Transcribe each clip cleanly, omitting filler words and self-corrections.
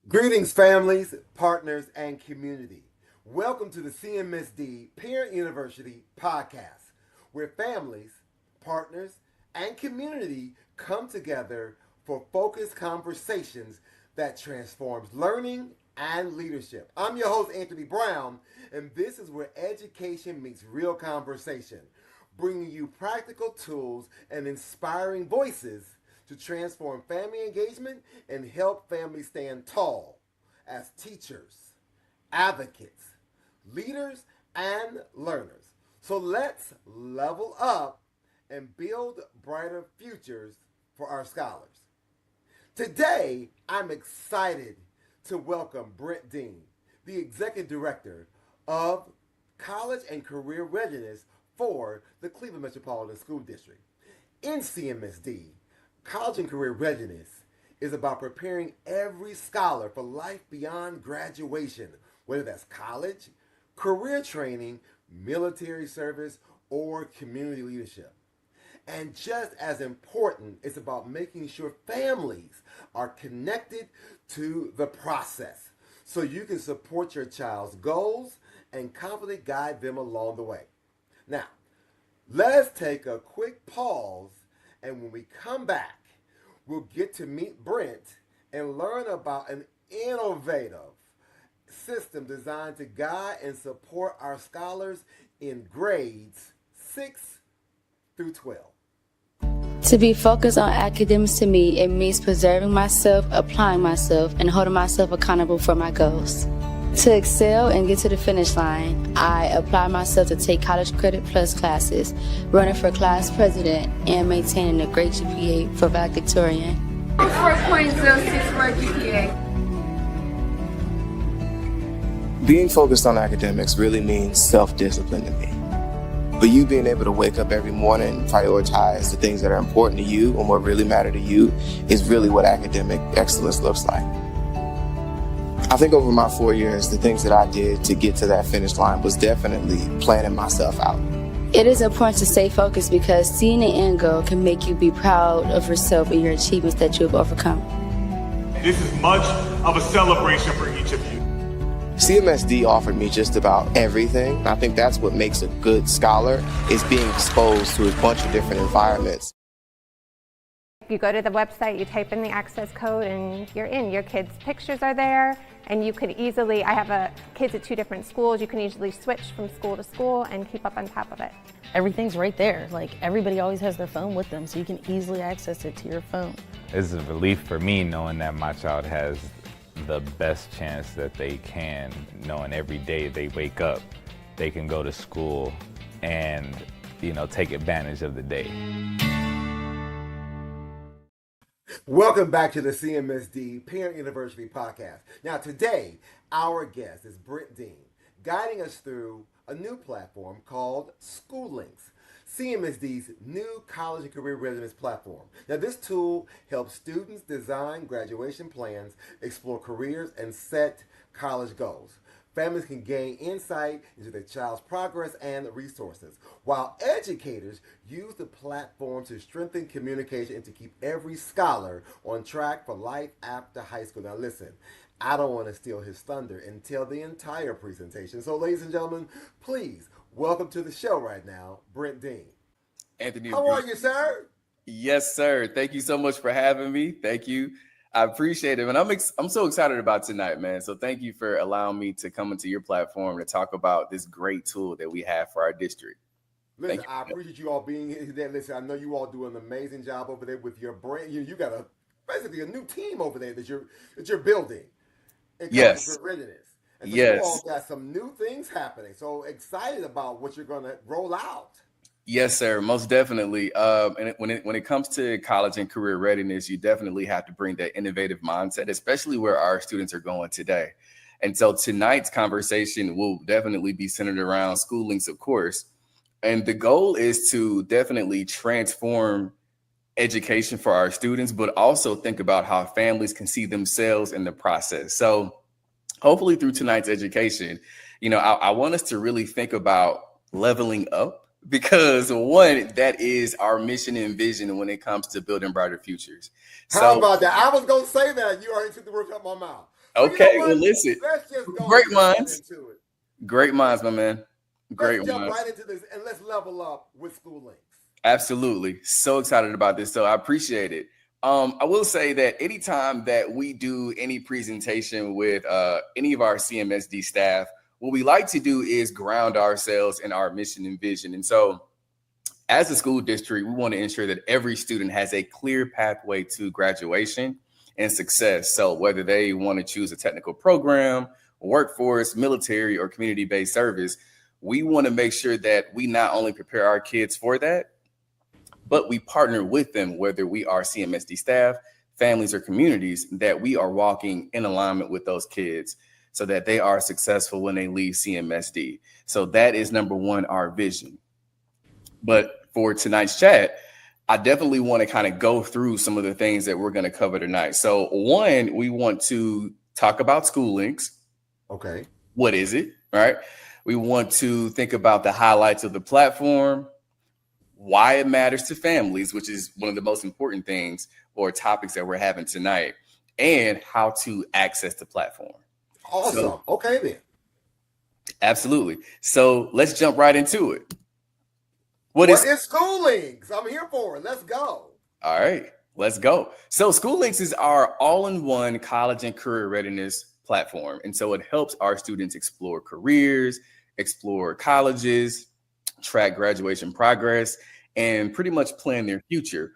Greetings, families, partners, and community. Welcome to the CMSD Parent University Podcast, where families, partners, and community come together for focused conversations that transforms learning and leadership. I'm your host, Anthony Brown, and this is where education meets real conversation, bringing you practical tools and inspiring voices to transform family engagement and help families stand tall as teachers, advocates, leaders, and learners. So let's level up and build brighter futures for our scholars. Today, I'm excited to welcome Brent Dean, the Executive Director of College and Career Readiness for the Cleveland Metropolitan School District. In CMSD, College and Career Readiness is about preparing every scholar for life beyond graduation, whether that's college, career training, military service, or community leadership. And just as important, it's about making sure families are connected to the process so you can support your child's goals and confidently guide them along the way. Now, let's take a quick pause, and when we come back, we'll get to meet Brent and learn about an innovative system designed to guide and support our scholars in grades 6 through 12. To be focused on academics to me, it means preserving myself, applying myself, and holding myself accountable for my goals. To excel and get to the finish line, I apply myself to take college credit plus classes, running for class president, and maintaining a great GPA for valedictorian. 4.06 GPA. Being focused on academics really means self-discipline to me. But you being able to wake up every morning and prioritize the things that are important to you and what really matter to you is really what academic excellence looks like. I think over my 4 years, the things that I did to get to that finish line was definitely planning myself out. It is important to stay focused because seeing the end goal can make you be proud of yourself and your achievements that you have overcome. This is much of a celebration for each of you. CMSD offered me just about everything. I think that's what makes a good scholar, is being exposed to a bunch of different environments. You go to the website, you type in the access code, and you're in. Your kids' pictures are there, and you could easily, I have kids at 2 different schools, you can easily switch from school to school and keep up on top of it. Everything's right there. Like, everybody always has their phone with them, so you can easily access it to your phone. It's a relief for me knowing that my child has the best chance that they can, knowing every day they wake up, they can go to school and, take advantage of the day. Welcome back to the CMSD Parent University Podcast. Now today, our guest is Brent Dean, guiding us through a new platform called SchooLinks, CMSD's new college and career readiness platform. Now this tool helps students design graduation plans, explore careers, and set college goals. Families can gain insight into their child's progress and resources, while educators use the platform to strengthen communication and to keep every scholar on track for life after high school. Now listen, I don't want to steal his thunder and tell the entire presentation. So ladies and gentlemen, please welcome to the show right now, Brent Dean. Anthony. How are you, sir? Yes, sir. Thank you so much for having me. Thank you. I appreciate it. And I'm so excited about tonight, man. So thank you for allowing me to come into your platform to talk about this great tool that we have for our district. Listen, I appreciate you all being here today. Listen, I know you all do an amazing job over there with your brand. You got basically a new team over there that you're building. Yes. Readiness. And so yes. You all got some new things happening. So excited about what you're going to roll out. Yes, sir. Most definitely. And when it comes to college and career readiness, you definitely have to bring that innovative mindset, especially where our students are going today. And so tonight's conversation will definitely be centered around SchooLinks, of course. And the goal is to definitely transform education for our students, but also think about how families can see themselves in the process. So hopefully through tonight's education, I want us to really think about leveling up. Because one, that is our mission and vision when it comes to building brighter futures. How about that? I was going to say that. You already took the words out of my mouth. Okay, what? well, listen. Let's just go Great right minds. into it. Great minds, my man. Great Let's jump minds. right into this and let's level up with SchooLinks. Absolutely. So excited about this. So I appreciate it. I will say that anytime that we do any presentation with any of our CMSD staff, what we like to do is ground ourselves in our mission and vision. And so as a school district, we want to ensure that every student has a clear pathway to graduation and success. So whether they want to choose a technical program, workforce, military, or community-based service, we want to make sure that we not only prepare our kids for that, but we partner with them, whether we are CMSD staff, families, or communities, that we are walking in alignment with those kids so that they are successful when they leave CMSD. So that is number one, our vision. But for tonight's chat, I definitely want to kind of go through some of the things that we're going to cover tonight. So one, we want to talk about SchooLinks. Okay. What is it, right? We want to think about the highlights of the platform, why it matters to families, which is one of the most important things or topics that we're having tonight, and how to access the platform. Awesome. So, okay, then. Absolutely. So let's jump right into it. What is SchooLinks? I'm here for it. Let's go. All right, let's go. So SchooLinks is our all-in-one college and career readiness platform. And so it helps our students explore careers, explore colleges, track graduation progress, and pretty much plan their future.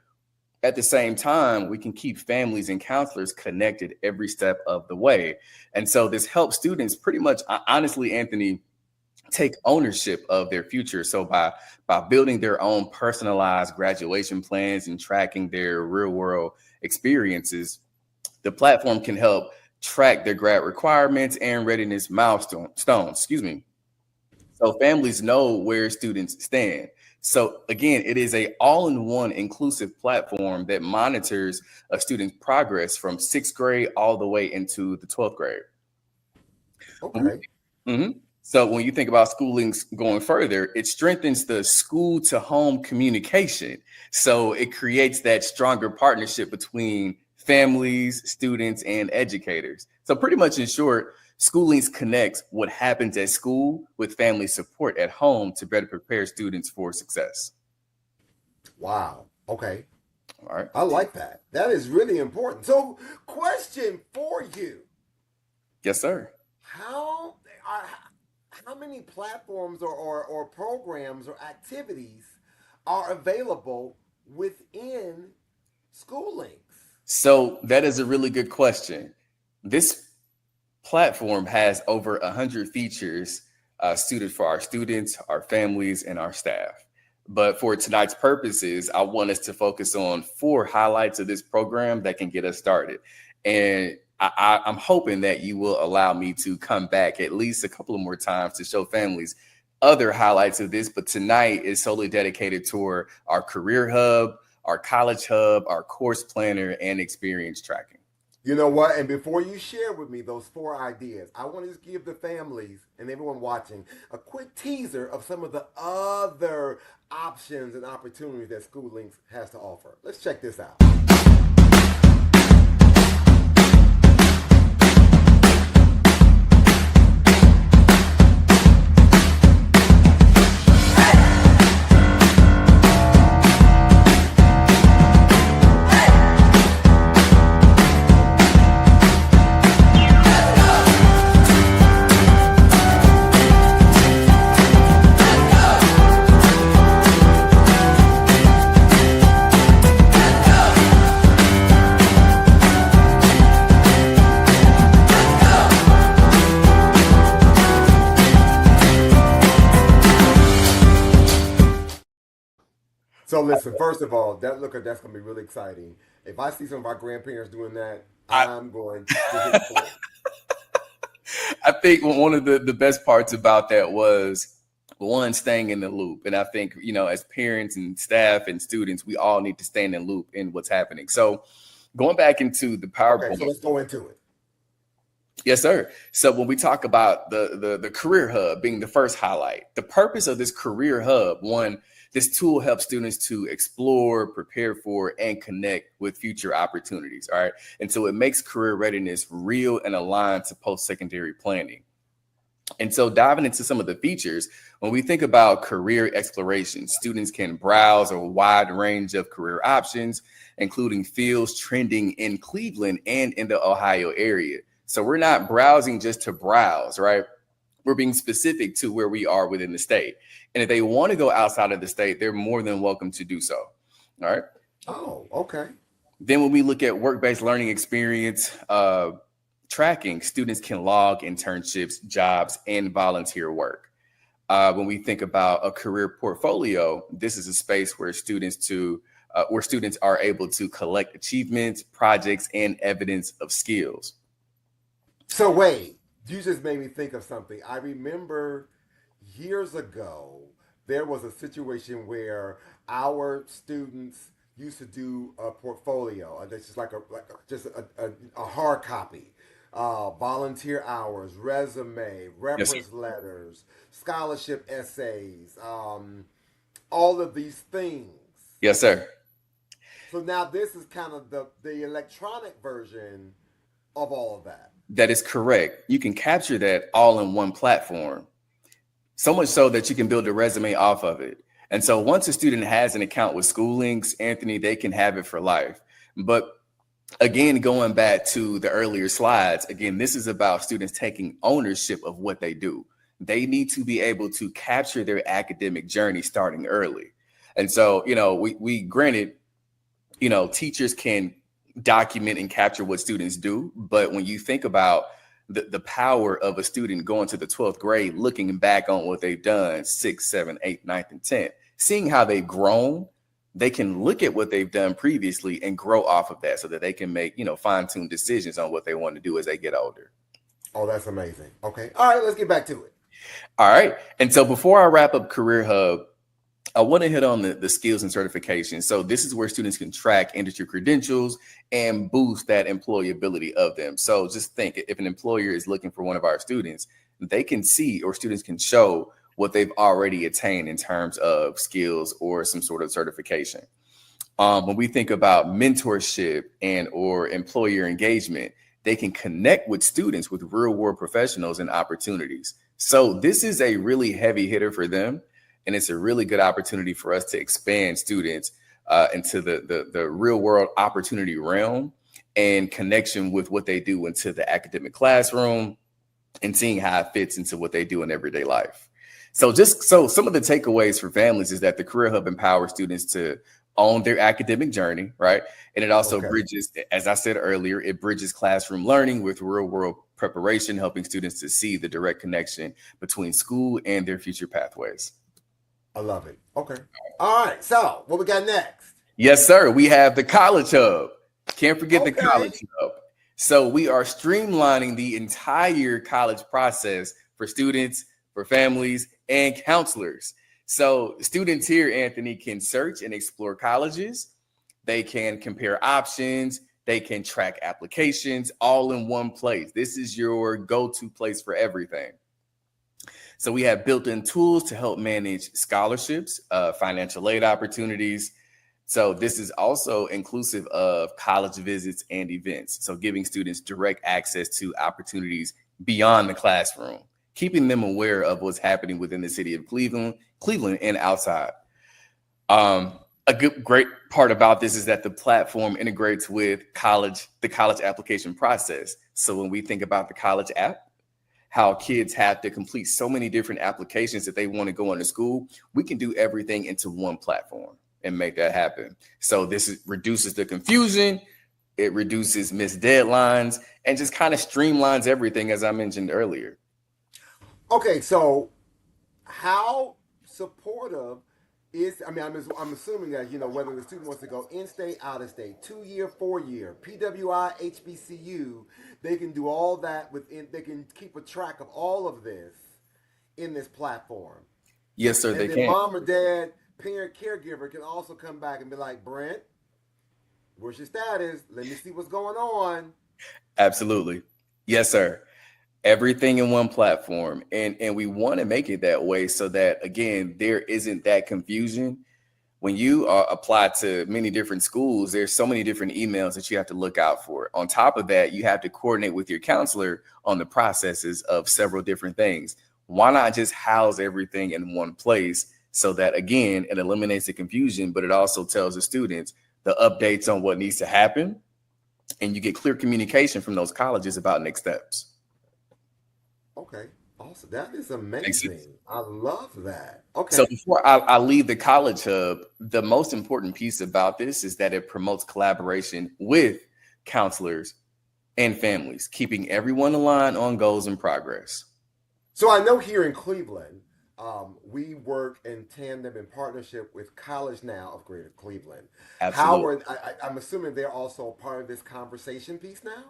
At the same time, we can keep families and counselors connected every step of the way. And so this helps students pretty much, honestly, Anthony, take ownership of their future. So by building their own personalized graduation plans and tracking their real world experiences, the platform can help track their grad requirements and readiness milestones, so families know where students stand. So again, it is a all-in-one inclusive platform that monitors a student's progress from 6th grade all the way into the 12th grade. Okay. Mm-hmm. So when you think about SchooLinks going further, it strengthens the school to home communication. So it creates that stronger partnership between families, students, and educators. So pretty much in short, SchooLinks connects what happens at school with family support at home to better prepare students for success. Wow. Okay. All right. I like that. That is really important. So question for you. Yes, sir. How many platforms or programs or activities are available within SchooLinks? So that is a really good question. This platform has over 100 features suited for our students, our families, and our staff. But for tonight's purposes, I want us to focus on 4 highlights of this program that can get us started. And I'm hoping that you will allow me to come back at least a couple of more times to show families other highlights of this. But tonight is solely dedicated toward our career hub, our college hub, our course planner, and experience tracking. You know what? And before you share with me those 4 ideas, I want to just give the families and everyone watching a quick teaser of some of the other options and opportunities that SchooLinks has to offer. Let's check this out. So listen, first of all, that's going to be really exciting. If I see some of our grandparents doing that, I'm going to hit play. I think one of the best parts about that was, one, staying in the loop. And I think, as parents and staff and students, we all need to stay in the loop in what's happening. So going back into the PowerPoint. Okay, so let's go into it. Yes, sir. So when we talk about the career hub being the first highlight, the purpose of this career hub, one, This tool helps students to explore, prepare for, and connect with future opportunities. All right. And so it makes career readiness real and aligned to post-secondary planning. And so diving into some of the features, when we think about career exploration, students can browse a wide range of career options, including fields trending in Cleveland and in the Ohio area. So we're not browsing just to browse, right? We're being specific to where we are within the state. And if they want to go outside of the state, they're more than welcome to do so. All right. Oh, okay. Then when we look at work-based learning experience, tracking, students can log internships, jobs, and volunteer work. When we think about a career portfolio, this is a space where students are able to collect achievements, projects, and evidence of skills. So wait, you just made me think of something. I remember years ago, there was a situation where our students used to do a portfolio. That's just like a hard copy. Volunteer hours, resume, reference letters, scholarship essays, all of these things. Yes, sir. So now this is kind of the electronic version of all of that. That is correct. You can capture that all in one platform, so much so that you can build a resume off of it. And so once a student has an account with SchooLinks, Anthony, they can have it for life. But again, going back to the earlier slides, again, this is about students taking ownership of what they do. They need to be able to capture their academic journey starting early. And so, we granted, teachers can document and capture what students do. But when you think about the power of a student going to the 12th grade, looking back on what they've done 6, 7, 8, 9, and 10, seeing how they've grown, they can look at what they've done previously and grow off of that so that they can make, fine-tuned decisions on what they want to do as they get older. Oh, that's amazing. Okay. All right, let's get back to it. All right. And so before I wrap up Career Hub, I want to hit on the skills and certifications. So this is where students can track industry credentials and boost that employability of them. So just think, if an employer is looking for one of our students, they can see, or students can show what they've already attained in terms of skills or some sort of certification. When we think about mentorship and or employer engagement, they can connect with students with real world professionals and opportunities. So this is a really heavy hitter for them. And it's a really good opportunity for us to expand students into the real world opportunity realm and connection with what they do into the academic classroom and seeing how it fits into what they do in everyday life. So some of the takeaways for families is that the Career Hub empowers students to own their academic journey, right? And it also bridges, as I said earlier, it bridges classroom learning with real world preparation, helping students to see the direct connection between school and their future pathways. I love it. Okay. All right. So what we got next? Yes, sir. We have the College Hub. Can't forget the College Hub. So we are streamlining the entire college process for students, for families, and counselors. So students here, Anthony, can search and explore colleges. They can compare options. They can track applications all in one place. This is your go-to place for everything. So we have built-in tools to help manage scholarships, financial aid opportunities. So this is also inclusive of college visits and events. So giving students direct access to opportunities beyond the classroom, keeping them aware of what's happening within the city of Cleveland and outside. Great part about this is that the platform integrates with the college application process. So when we think about the college app, how kids have to complete so many different applications that they want to go into school, we can do everything into one platform and make that happen. So reduces the confusion, it reduces missed deadlines, and just kind of streamlines everything, as I mentioned earlier. Okay, so how supportive is, I'm assuming that, whether the student wants to go in-state, out-of-state, 2-year, 4-year, PWI, HBCU, they can do all that they can keep a track of all of this in this platform. Yes, sir, they can. Mom or dad, parent, caregiver can also come back and be like, Brent, where's your status? Let me see what's going on. Absolutely. Yes, sir. Everything in one platform. And we want to make it that way so that, again, there isn't that confusion. When you apply to many different schools, there's so many different emails that you have to look out for. On top of that, you have to coordinate with your counselor on the processes of several different things. Why not just house everything in one place so that, again, it eliminates the confusion, but it also tells the students the updates on what needs to happen, and you get clear communication from those colleges about next steps. Okay, awesome. That is amazing. I love that. Okay. So before I leave the College Hub, the most important piece about this is that it promotes collaboration with counselors and families, keeping everyone aligned on goals and progress. So I know here in Cleveland, we work in tandem in partnership with College Now of Greater Cleveland. Absolutely. I'm assuming they're also a part of this conversation piece now?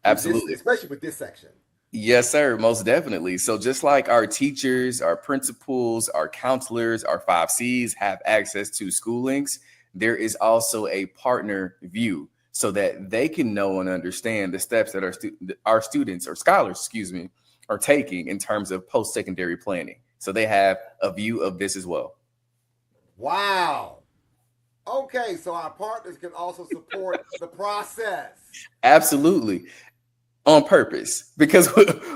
Absolutely. Especially with this section. Yes, sir. Most definitely. So just like our teachers, our principals, our counselors, our 5 C's have access to SchooLinks, there is also a partner view so that they can know and understand the steps that our students or scholars, are taking in terms of post-secondary planning. So they have a view of this as well. Wow. Okay, so our partners can also support the process. Absolutely. On purpose, because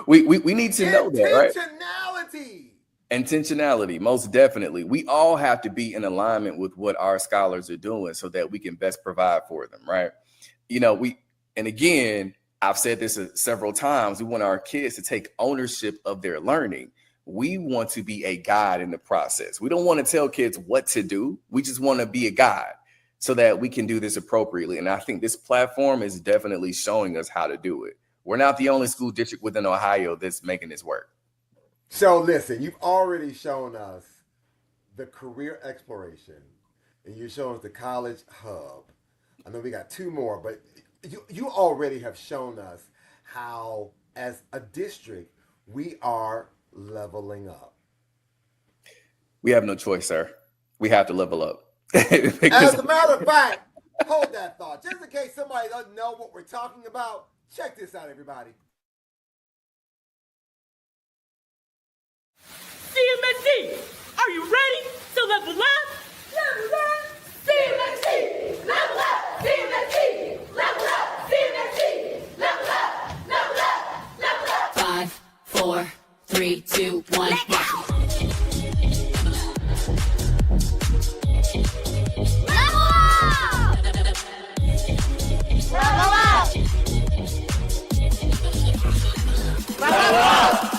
we need to know that, right? Intentionality, most definitely. We all have to be in alignment with what our scholars are doing so that we can best provide for them, right? And again, I've said this several times, we want our kids to take ownership of their learning. We want to be a guide in the process. We don't want to tell kids what to do. We just want to be a guide so that we can do this appropriately. And I think this platform is definitely showing us how to do it. We're not the only school district within Ohio that's making this work. So listen, you've already shown us the career exploration, and you've shown us the College Hub. I know we got 2 more, but you already have shown us how, as a district, we are leveling up. We have no choice, sir. We have to level up. As a matter of fact, hold that thought. Just in case somebody doesn't know what we're talking about, check this out, everybody. CMSD, are you ready to level up? Level up! CMSD! Level up! CMSD! Level up! CMSD! Level up! Level up! Level up! 5, 4, 3, 2, 1. Level up! Level up! Level up!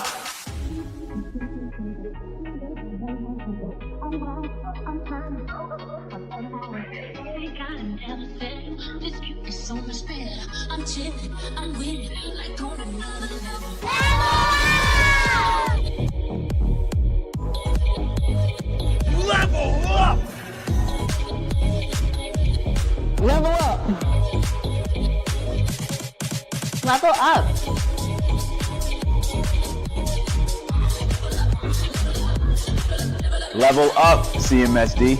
This cute is so much better. I'm chilling, I'm winning, like on another level. Level up! Level up! Level up! Level up, CMSD.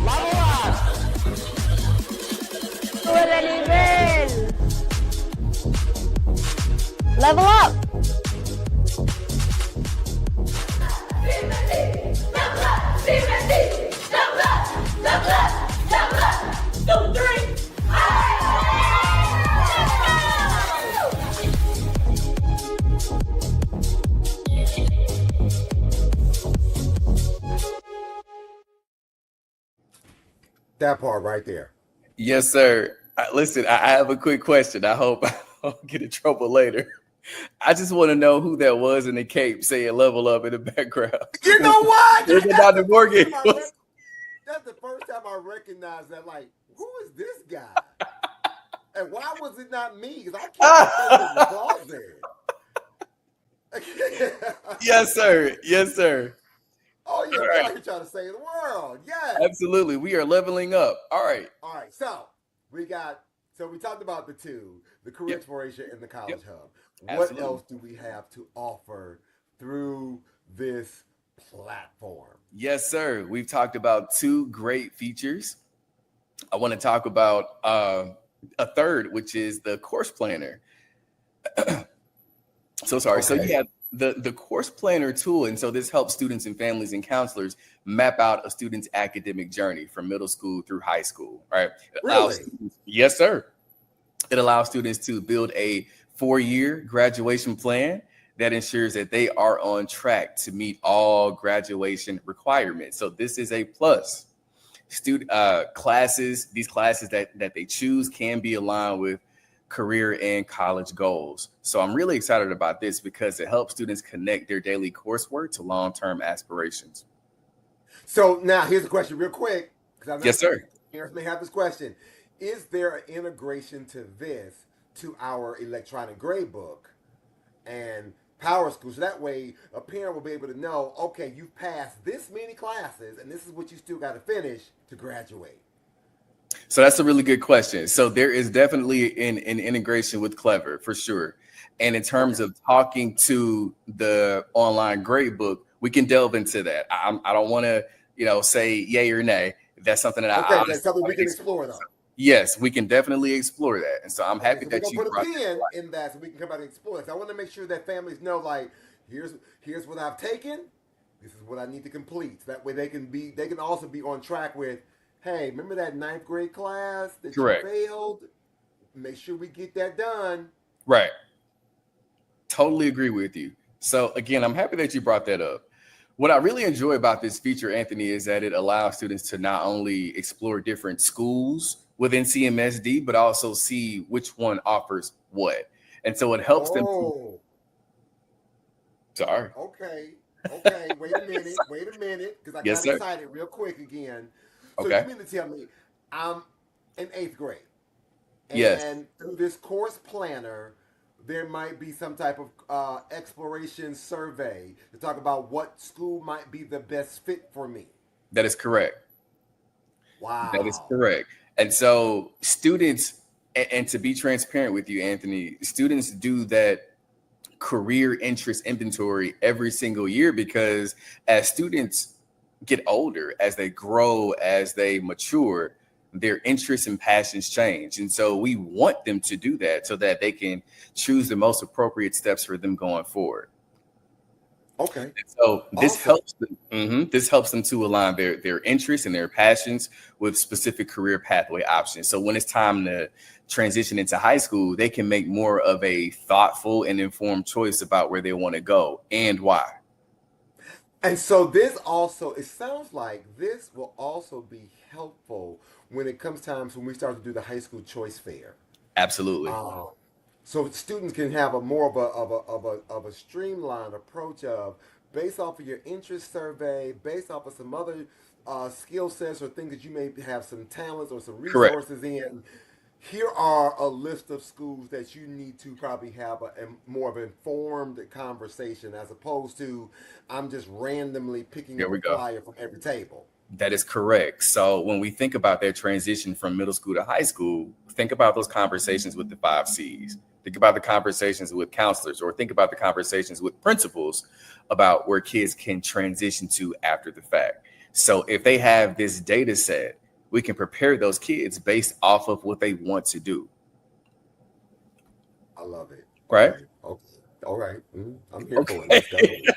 Level up! Sube de nivel. Level up! Level up! CMSD! Level up! Level up! Level up! 2, 3. That part right there. Yes, sir. Listen, I have a quick question. I hope I don't get in trouble later. I just want to know who that was in the cape saying level up in the background. You know what? Was it Dr. Morgan? That's the first time I recognized that. Like, who is this guy? And why was it not me? Because I can't say the Yes, sir. Yes, sir. Oh, yeah, right. You're trying to save the world. Yes. Absolutely. We are leveling up. All right. All right. So we talked about the 2, the career exploration and the College Hub. What else do we have to offer through this platform? Yes, sir. We've talked about 2 great features. I want to talk about a third, which is the course planner. So sorry. Okay. So you have the course planner tool. And so this helps students and families and counselors map out a student's academic journey from middle school through high school, right? Really? Yes, sir. It allows students to build a 4-year graduation plan that ensures that they are on track to meet all graduation requirements. So this is a plus. These classes that they choose can be aligned with career and college goals. So I'm really excited about this because it helps students connect their daily coursework to long-term aspirations. So now here's a question real quick. Yes, sir. Parents may have this question. Is there an integration to this, to our electronic grade book and Power School? So that way a parent will be able to know, okay, you've passed this many classes and this is what you still got to finish to graduate. So that's a really good question. So there is definitely an integration with Clever for sure. And in terms of talking to the online grade book, we can delve into that. I don't want to, say yay or nay. That's something that that's something we can explore though. Yes, we can definitely explore that. And so I'm happy that you put a pin in that so we can come out and explore it. So I want to make sure that families know, like, here's what I've taken. This is what I need to complete. So that way they can also be on track with, hey, remember that 9th grade class that Correct. you failed? Make sure we get that done. Right. Totally agree with you. So again, I'm happy that you brought that up. What I really enjoy about this feature, Anthony, is that it allows students to not only explore different schools within CMSD, but also see which one offers what. And so it helps them. Sorry. Okay. Wait a minute. Because I got excited real quick again. So you mean to tell me I'm in 8th grade. And through this course planner, there might be some type of exploration survey to talk about what school might be the best fit for me. That is correct. Wow. That is correct. And so students, and to be transparent with you, Anthony, students do that career interest inventory every single year because as students get older, as they grow, as they mature, their interests and passions change. And so we want them to do that so that they can choose the most appropriate steps for them going forward. Okay. And so this helps them. This helps them to align their interests and their passions with specific career pathway options. So when it's time to transition into high school, they can make more of a thoughtful and informed choice about where they want to go and why. And so this also, it sounds like this will also be helpful when it comes times when we start to do the high school choice fair. Absolutely. So students can have a more of a streamlined approach of based off of your interest survey, based off of some other skill sets or things that you may have some talents or some resources in. Here are a list of schools that you need to probably have a more of an informed conversation as opposed to I'm just randomly picking up a flyer from every table. That is correct. So when we think about their transition from middle school to high school, think about those conversations with the 5 C's. Think about the conversations with counselors, or think about the conversations with principals about where kids can transition to after the fact. So if they have this data set, we can prepare those kids based off of what they want to do. I love it. Right? Okay. All right. I'm here for it.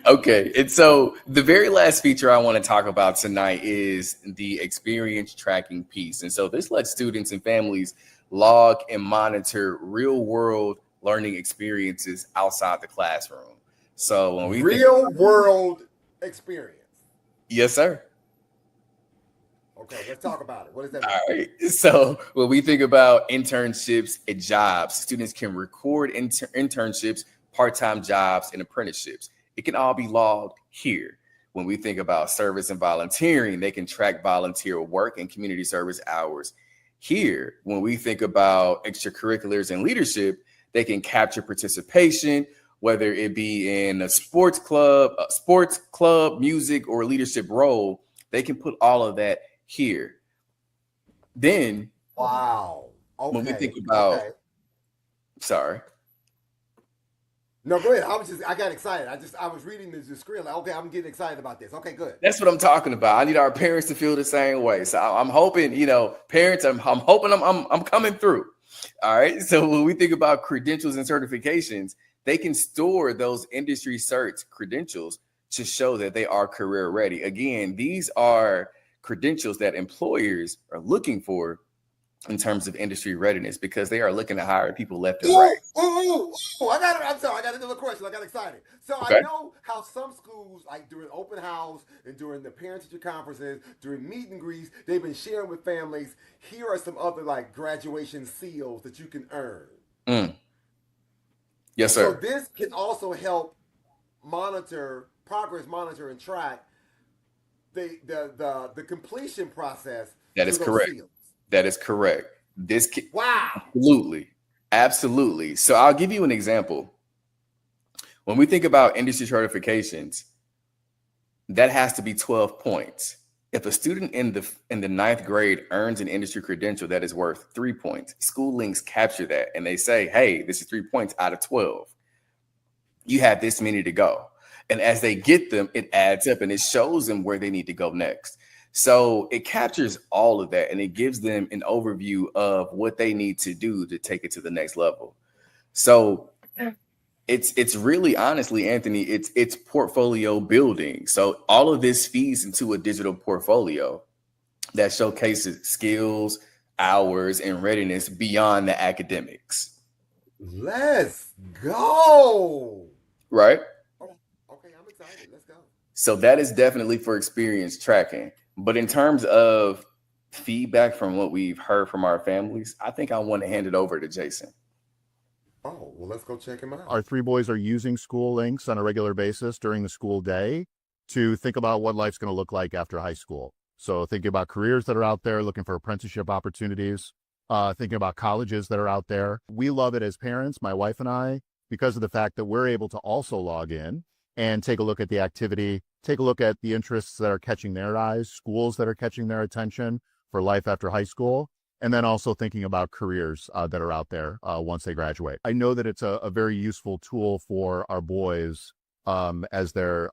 Okay. And so the very last feature I want to talk about tonight is the experience tracking piece. And so this lets students and families log and monitor real world learning experiences outside the classroom. So when we real world experience. Yes, sir. Okay, let's talk about it. What does that mean? All right. So when we think about internships and jobs, students can record internships, part-time jobs, and apprenticeships. It can all be logged here. When we think about service and volunteering, they can track volunteer work and community service hours here. When we think about extracurriculars and leadership, they can capture participation, whether it be in a sports club, music, or leadership role. They can put all of that here. Then, wow. Okay. When we think about, sorry. No, go ahead. I got excited. I was reading the screen. Like, okay, I'm getting excited about this. Okay, good. That's what I'm talking about. I need our parents to feel the same way. So I'm hoping, parents, I'm hoping I'm coming through. All right. So when we think about credentials and certifications, they can store those industry cert credentials to show that they are career ready. Again, these are credentials that employers are looking for in terms of industry readiness because they are looking to hire people left and right. I'm sorry, I got another question. I got excited. So Okay. I know how some schools, like during open house and during the parent-teacher conferences, during meet and greets, they've been sharing with families, here are some other like graduation seals that you can earn. Yes, sir. So this can also help progress monitor and track the completion process. That is correct. Seals. That is correct. Wow. Absolutely. So I'll give you an example. When we think about industry certifications, that has to be 12 points. If a student in the ninth grade earns an industry credential that is worth 3 points, SchooLinks capture that and they say, hey, this is 3 points out of 12. You have this many to go. And as they get them, it adds up and it shows them where they need to go next. So it captures all of that and it gives them an overview of what they need to do to take it to the next level. So it's really, honestly, Anthony, it's portfolio building. So all of this feeds into a digital portfolio that showcases skills, hours, and readiness beyond the academics. Let's go. Right? Okay, I'm excited. Let's go. So that is definitely for experience tracking. But in terms of feedback from what we've heard from our families, I think I want to hand it over to Jason. Oh, well, let's go check him out. Our three boys are using SchooLinks on a regular basis during the school day to think about what life's going to look like after high school. So thinking about careers that are out there, looking for apprenticeship opportunities, thinking about colleges that are out there. We love it as parents, my wife and I, because of the fact that we're able to also log in and take a look at the activity, take a look at the interests that are catching their eyes, schools that are catching their attention for life after high school, and then also thinking about careers that are out there once they graduate. I know that it's a very useful tool for our boys as they're,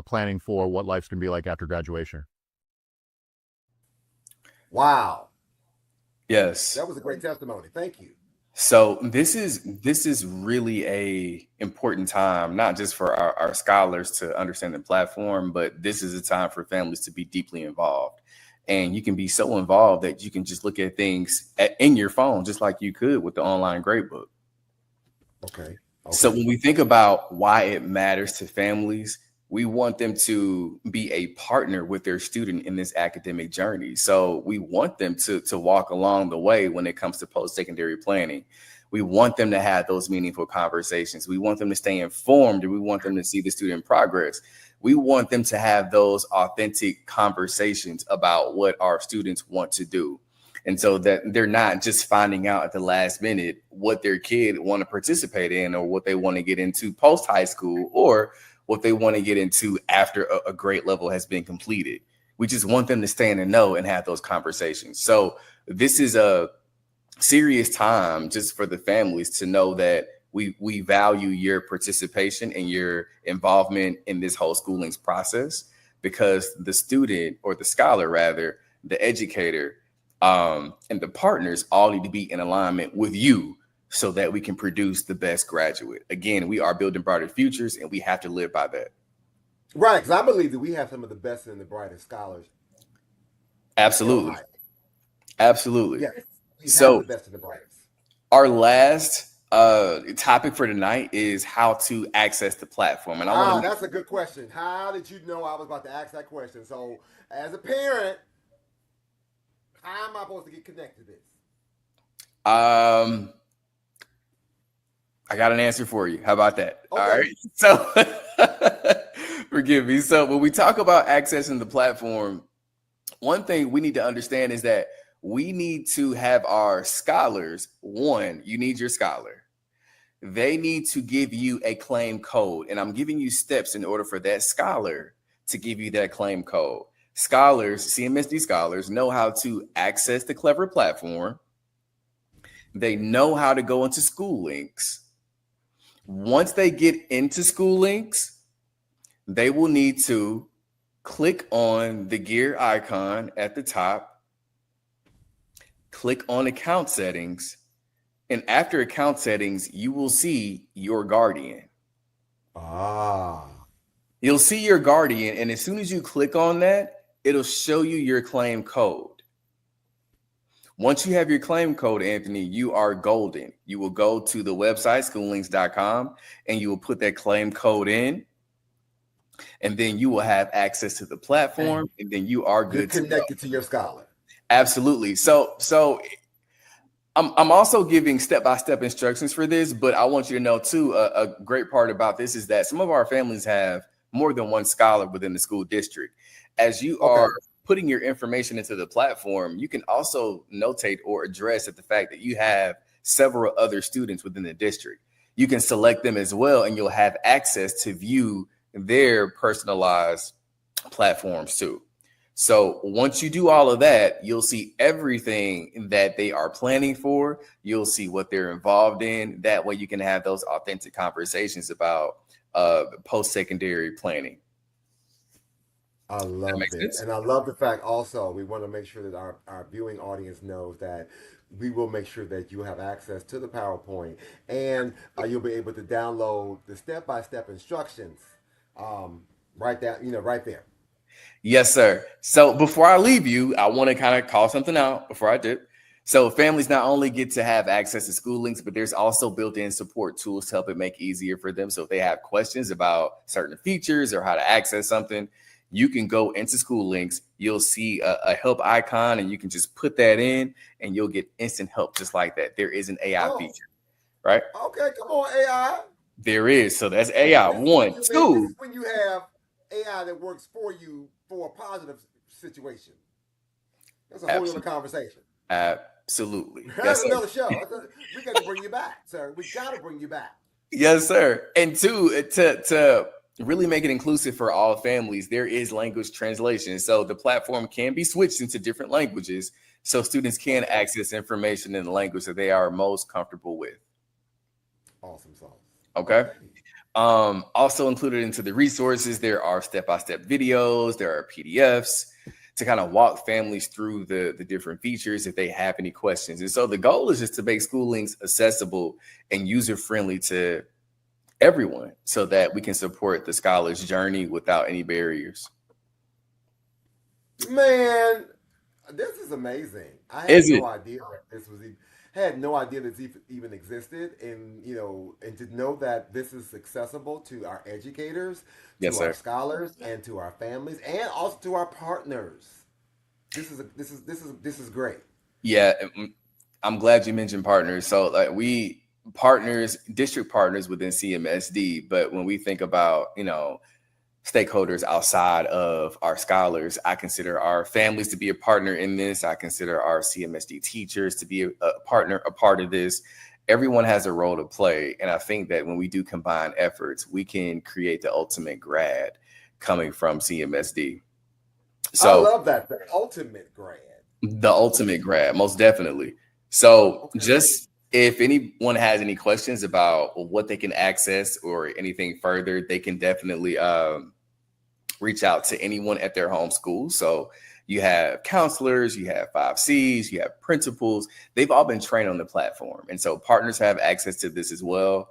planning for what life's going to be like after graduation. Wow. Yes. That was a great testimony. Thank you. So this is really a important time, not just for our scholars to understand the platform, but this is a time for families to be deeply involved. And you can be so involved that you can just look at things in your phone, just like you could with the online gradebook. Okay. So when we think about why it matters to families, we want them to be a partner with their student in this academic journey. So we want them to walk along the way when it comes to post-secondary planning. We want them to have those meaningful conversations. We want them to stay informed, and we want them to see the student progress. We want them to have those authentic conversations about what our students want to do. And so that they're not just finding out at the last minute what their kid want to participate in or what they want to get into post high school or what they want to get into after a grade level has been completed. We just want them to stay in the know and have those conversations. So this is a serious time just for the families to know that we value your participation and your involvement in this whole SchooLinks process, because the student, or the scholar rather, the educator, and the partners all need to be in alignment with you so that we can produce the best graduate. Again, we are building brighter futures, and we have to live by that. Right, because I believe that we have some of the best and the brightest scholars. Absolutely. Absolutely. Yes, we so have the best and the brightest. Our last topic for tonight is how to access the platform. And that's a good question. How did you know I was about to ask that question? So as a parent, how am I supposed to get connected to this? I got an answer for you. How about that? Okay. All right. So forgive me. So when we talk about accessing the platform, one thing we need to understand is that we need to have our scholars. One, you need your scholar. They need to give you a claim code. And I'm giving you steps in order for that scholar to give you that claim code. Scholars, CMSD scholars, know how to access the Clever platform. They know how to go into SchooLinks. Once they get into SchooLinks, they will need to click on the gear icon at the top, click on account settings, and after account settings, you will see your guardian. You'll see your guardian, and as soon as you click on that, it'll show you your claim code. Once you have your claim code, Anthony, you are golden. You will go to the website, SchooLinks.com, and you will put that claim code in, and then you will have access to the platform, and then you are good You're connected to your scholar. Absolutely. So I'm also giving step-by-step instructions for this, but I want you to know too, a great part about this is that some of our families have more than one scholar within the school district. As you are putting your information into the platform, you can also notate or address at the fact that you have several other students within the district. You can select them as well, and you'll have access to view their personalized platforms too. So once you do all of that, you'll see everything that they are planning for. You'll see what they're involved in. That way you can have those authentic conversations about post-secondary planning. I love it. And I love the fact also, we want to make sure that our viewing audience knows that we will make sure that you have access to the PowerPoint, and you'll be able to download the step-by-step instructions right there. Yes, sir. So before I leave you, I want to kind of call something out before I do. So families not only get to have access to SchooLinks, but there's also built-in support tools to help it make easier for them. So if they have questions about certain features or how to access something, you can go into SchooLinks. You'll see a help icon, and you can just put that in, and you'll get instant help just like that. There is an AI feature, right? Okay, come on, AI. There is. So that's AI. One, two. This is when you have AI that works for you for a positive situation. That's a whole other conversation. Absolutely. That's another show. We got to bring you back, sir. We got to bring you back. Yes, sir. And two, to really make it inclusive for all families, there is language translation. So the platform can be switched into different languages so students can access information in the language that they are most comfortable with. Awesome sauce. Okay. Also included into the resources, there are step-by-step videos, there are PDFs to kind of walk families through the different features if they have any questions. And so the goal is just to make SchooLinks accessible and user-friendly to everyone so that we can support the scholar's journey without any barriers. Man, this is amazing. I had no idea that this was even existed, and and to know that this is accessible to our educators, to our scholars, and to our families, and also to our partners. This is great. Yeah, I'm glad you mentioned partners. So district partners within CMSD, but when we think about stakeholders outside of our scholars, I consider our families to be a partner in this. I consider our CMSD teachers to be a partner, a part of this. Everyone has a role to play, and I think that when we do combine efforts, we can create the ultimate grad coming from CMSD. So I love that, the ultimate grad. The ultimate grad, most definitely. So just if anyone has any questions about what they can access or anything further, they can definitely reach out to anyone at their home school. So you have counselors, you have 5Cs, you have principals. They've all been trained on the platform. And so partners have access to this as well.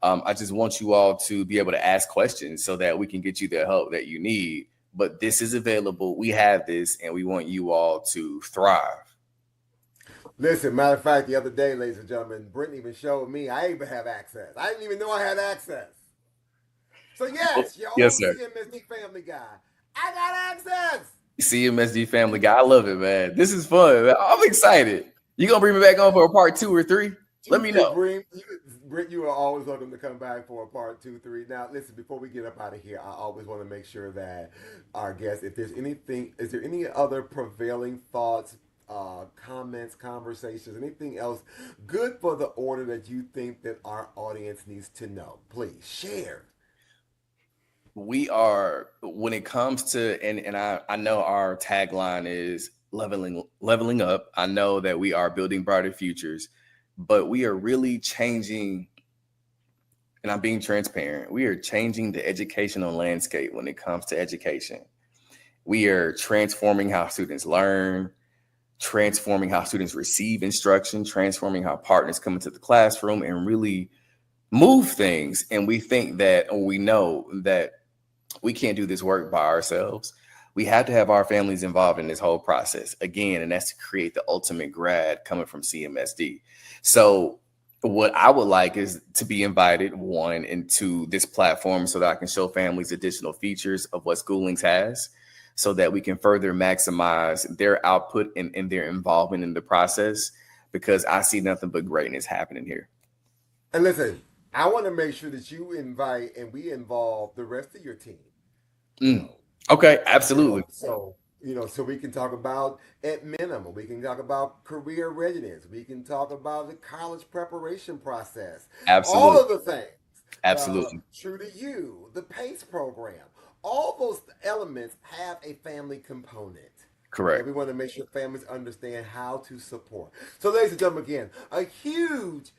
I just want you all to be able to ask questions so that we can get you the help that you need. But this is available. We have this, and we want you all to thrive. Listen, matter of fact, the other day, ladies and gentlemen, Brent even showed me I even have access. I didn't even know I had access. So yes, yes, sir. CMSD family guy, I got access. CMSD family guy, I love it, man. This is fun, man. I'm excited. You gonna bring me back on for a part 2 or 3? Let me know. Brent, you are always welcome to come back for a part 2, 3. Now, listen, before we get up out of here, I always want to make sure that our guests, is there any other prevailing thoughts, comments, conversations, anything else good for the order that you think that our audience needs to know? Please share. We are, when it comes to, and I know our tagline is leveling up. I know that we are building brighter futures, but we are really changing, and I'm being transparent, we are changing the educational landscape when it comes to education. We are transforming how students learn, transforming how students receive instruction, transforming how partners come into the classroom and really move things. And we think that, or we know that we can't do this work by ourselves. We have to have our families involved in this whole process again, and that's to create the ultimate grad coming from CMSD. So what I would like is to be invited, one, into this platform so that I can show families additional features of what SchooLinks has so that we can further maximize their output and their involvement in the process, because I see nothing but greatness happening here. And listen, I want to make sure that you invite and we involve the rest of your team. Okay, absolutely. So we can talk about at minimum, we can talk about career readiness, we can talk about the college preparation process. Absolutely. All of the things. Absolutely. True to You, the PACE program. All those elements have a family component. Correct. And we want to make sure families understand how to support. So ladies and gentlemen, again, a huge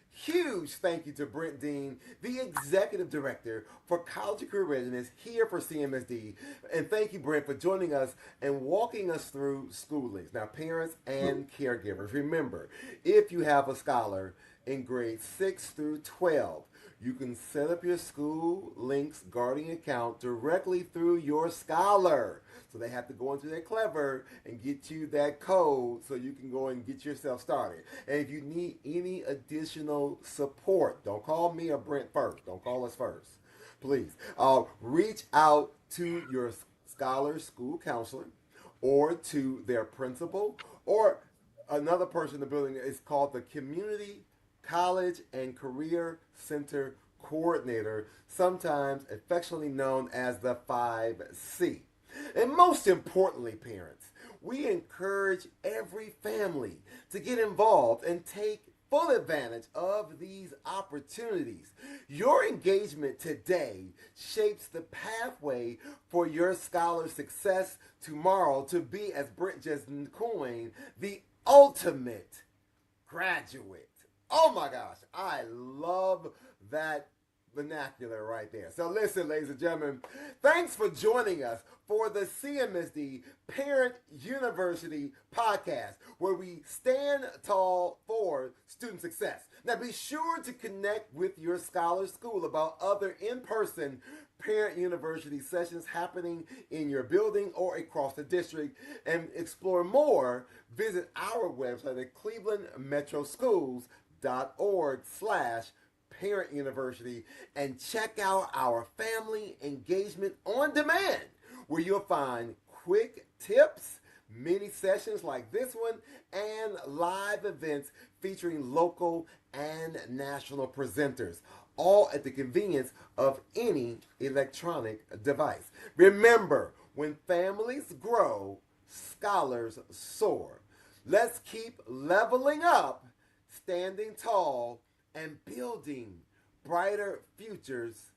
thank you to Brent Dean, the Executive Director for College and Career Readiness here for CMSD. And thank you, Brent, for joining us and walking us through SchooLinks. Now, parents and caregivers, remember, if you have a scholar in grades 6 through 12, you can set up your SchooLinks Guardian account directly through your scholar. So they have to go into their Clever and get you that code so you can go and get yourself started. And if you need any additional support, don't call me or Brent first. Don't call us first. Please reach out to your scholar's school counselor or to their principal or another person in the building. It's called the Community College and Career Center Coordinator, sometimes affectionately known as the 5C. And most importantly, parents, we encourage every family to get involved and take full advantage of these opportunities. Your engagement today shapes the pathway for your scholar's success tomorrow to be, as Brent just coined, the ultimate graduate. Oh my gosh, I love that vernacular right there. So listen, ladies and gentlemen, thanks for joining us for the CMSD Parent University Podcast, where we stand tall for student success. Now be sure to connect with your scholar school about other in-person Parent University sessions happening in your building or across the district, and explore more. Visit our website at clevelandmetroschools.org/Parent University and check out our family engagement on demand, where you'll find quick tips, mini sessions like this one, and live events featuring local and national presenters, all at the convenience of any electronic device. Remember, when families grow, scholars soar. Let's keep leveling up, standing tall, and building brighter futures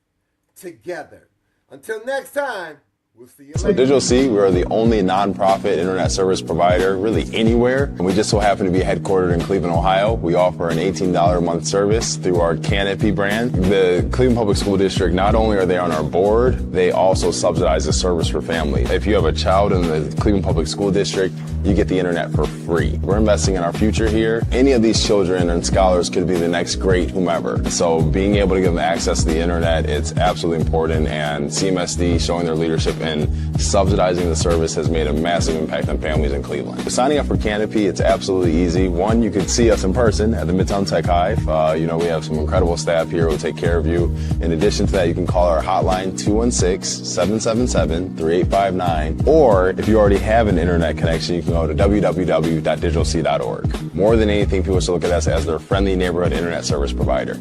together. Until next time, we'll see you later. So Digital C, we are the only nonprofit internet service provider really anywhere. And we just so happen to be headquartered in Cleveland, Ohio. We offer an $18 a month service through our Canopy brand. The Cleveland Public School District, not only are they on our board, they also subsidize the service for families. If you have a child in the Cleveland Public School District, you get the internet for free. We're investing in our future here. Any of these children and scholars could be the next great whomever. So being able to give them access to the internet, it's absolutely important. And CMSD showing their leadership in subsidizing the service has made a massive impact on families in Cleveland. Signing up for Canopy, it's absolutely easy. One, you could see us in person at the Midtown Tech Hive. We have some incredible staff here who will take care of you. In addition to that, you can call our hotline 216-777-3859. Or if you already have an internet connection, you can go to www.digitalc.org. More than anything, people should look at us as their friendly neighborhood internet service provider.